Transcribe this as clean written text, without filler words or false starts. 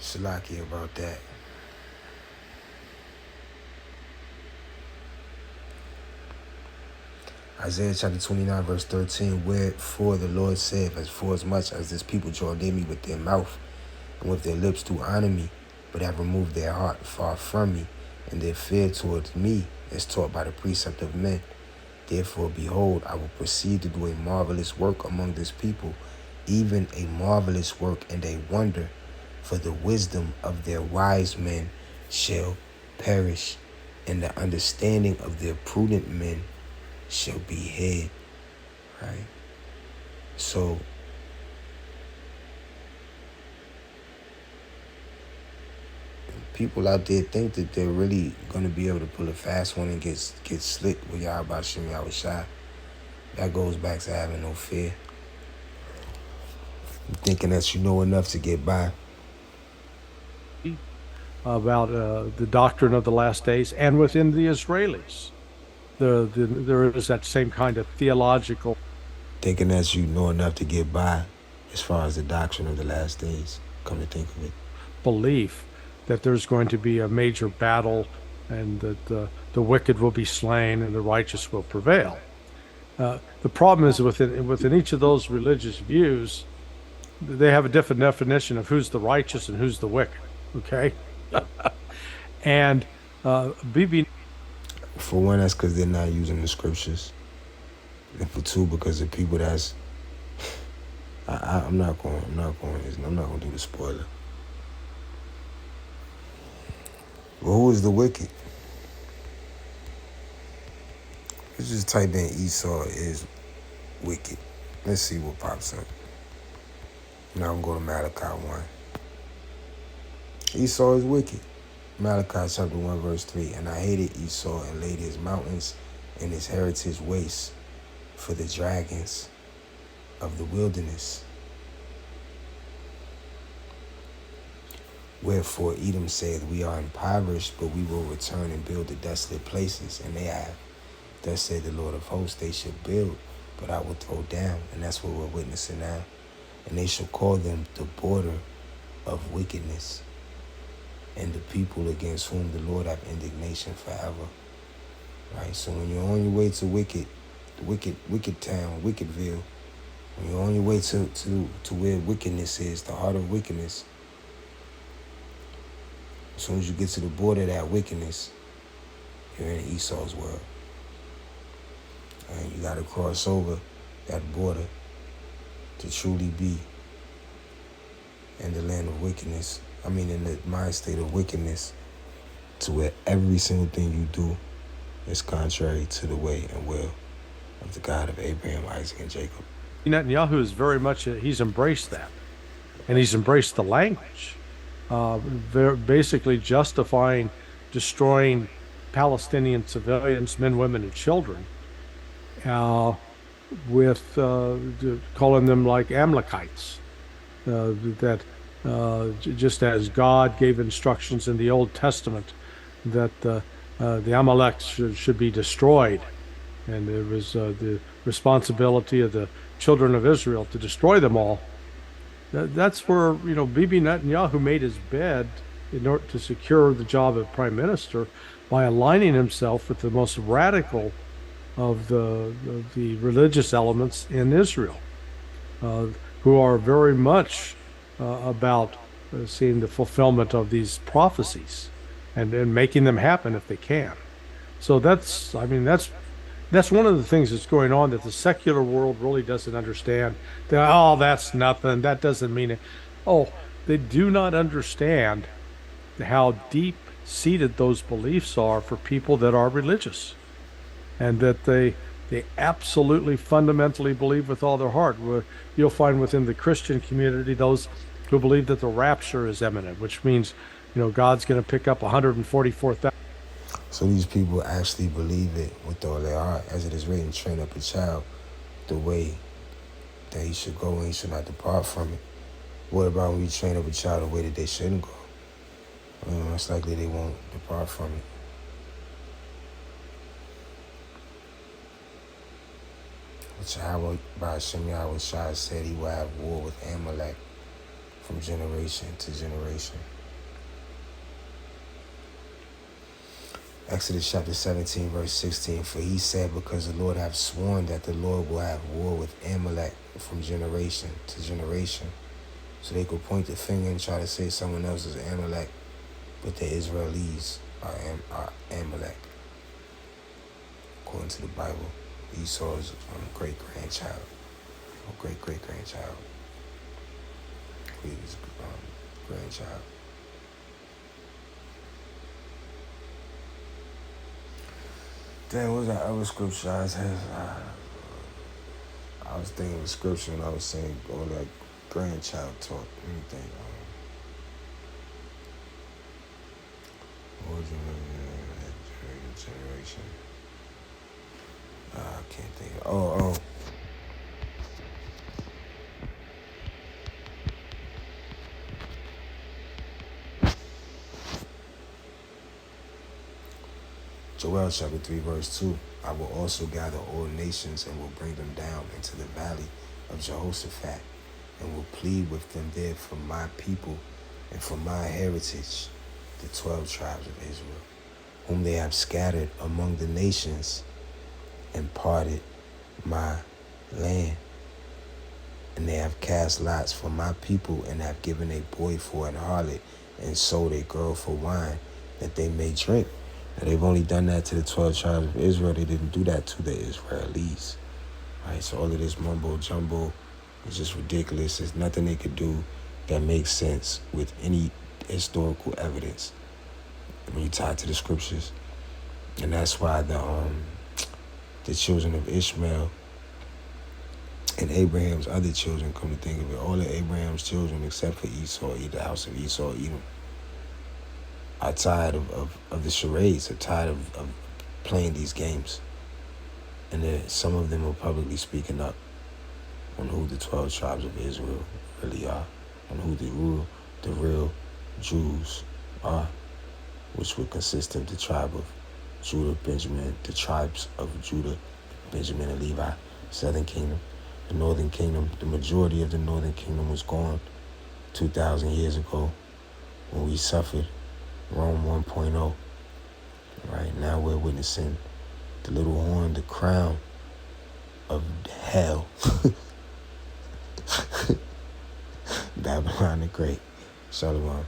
Salaki about that. Isaiah chapter 29, verse 13, wherefore the Lord said, as for as much as this people draw near me with their mouth, and with their lips do honor me, but have removed their heart far from me, and their fear towards me is taught by the precept of men. Therefore, behold, I will proceed to do a marvelous work among this people, even a marvelous work and a wonder, for the wisdom of their wise men shall perish, and the understanding of their prudent men shall be hid. Right? So, people out there think that they're really going to be able to pull a fast one and get slick with Yahweh Shem Yahweh Shai. That goes back to having no fear. Thinking that you know enough to get by. About the doctrine of the last days, and within the Israelis, there is that same kind of theological Thinking that you know enough to get by as far as the doctrine of the last days, come to think of it. belief that there's going to be a major battle and that the wicked will be slain and the righteous will prevail. The problem is within each of those religious views, they have a different definition of who's the righteous and who's the wicked. Okay, and BB. For one, that's because they're not using the scriptures, and for two, because the people that's I'm not going to do the spoiler. But who is the wicked? Let's just type in Esau is wicked. Let's see what pops up. Now I'm going to Malachi 1. Esau is wicked. Malachi chapter 1 verse 3. And I hated Esau and laid his mountains and his heritage waste for the dragons of the wilderness. Wherefore Edom saith, we are impoverished, but we will return and build the desolate places. And they have. Thus said the Lord of hosts, they shall build, but I will throw down. And that's what we're witnessing now. And they shall call them the border of wickedness, and the people against whom the Lord have indignation forever. Right? So when you're on your way to wicked town, Wickedville, when you're on your way to where wickedness is, the heart of wickedness, as soon as you get to the border of that wickedness, you're in Esau's world. And you got to cross over that border to truly be in the land of wickedness. I mean, in the mind state of wickedness, to where every single thing you do is contrary to the way and will of the God of Abraham, Isaac, and Jacob. Netanyahu is very much, he's embraced that. And he's embraced the language, basically justifying destroying Palestinian civilians, men, women, and children, with calling them like Amalekites. That just as God gave instructions in the Old Testament that the Amaleks should be destroyed, and it was the responsibility of the children of Israel to destroy them all. That's where Bibi Netanyahu made his bed in order to secure the job of prime minister by aligning himself with the most radical of the religious elements in Israel, who are very much about seeing the fulfillment of these prophecies and making them happen if they can. So that's one of the things that's going on that the secular world really doesn't understand. Oh, that's nothing. That doesn't mean it. Oh, they do not understand how deep-seated those beliefs are for people that are religious, and that they absolutely fundamentally believe with all their heart. You'll find within the Christian community those who believe that the rapture is imminent, which means, God's going to pick up 144,000. So these people actually believe it with all their heart, as it is written, train up a child the way that he should go, and he should not depart from it. What about when you train up a child the way that they shouldn't go? It's likely they won't depart from it. Which Yahweh by Hashem Yahweh Shai said he will have war with Amalek from generation to generation. Exodus chapter 17, verse 16. For he said, because the Lord hath sworn that the Lord will have war with Amalek from generation to generation. So they could point the finger and try to say someone else is Amalek, but the Israelis are Amalek. According to the Bible, Esau's great-grandchild, or great-great-grandchild. His grandchild. Damn, what was that other scripture I had? I was thinking of scripture and I was saying, oh, that grandchild talk. Anything. What was it? Generation. I can't think of. Oh. Joel chapter 3, verse 2. I will also gather all nations and will bring them down into the valley of Jehoshaphat and will plead with them there for my people and for my heritage, the 12 tribes of Israel, whom they have scattered among the nations and parted my land. And they have cast lots for my people and have given a boy for an harlot and sold a girl for wine that they may drink. Now, they've only done that to the 12 tribes of Israel. They didn't do that to the Israelis. Right? So all of this mumbo jumbo is just ridiculous. There's nothing they could do that makes sense with any historical evidence when you tie it to the scriptures. And that's why the children of Ishmael and Abraham's other children, come to think of it, all of Abraham's children except for Esau, the house of Esau, Edom, are tired of the charades, are tired of playing these games. And some of them are publicly speaking up on who the 12 tribes of Israel really are, and who the real Jews are, which would consist of the tribe of Judah, Benjamin, the tribes of Judah, Benjamin, and Levi, southern kingdom. The northern kingdom, the majority of the northern kingdom was gone 2,000 years ago when we suffered Rome 1.0. Right now we're witnessing the little horn, the crown of hell. Babylon the Great. Shalom.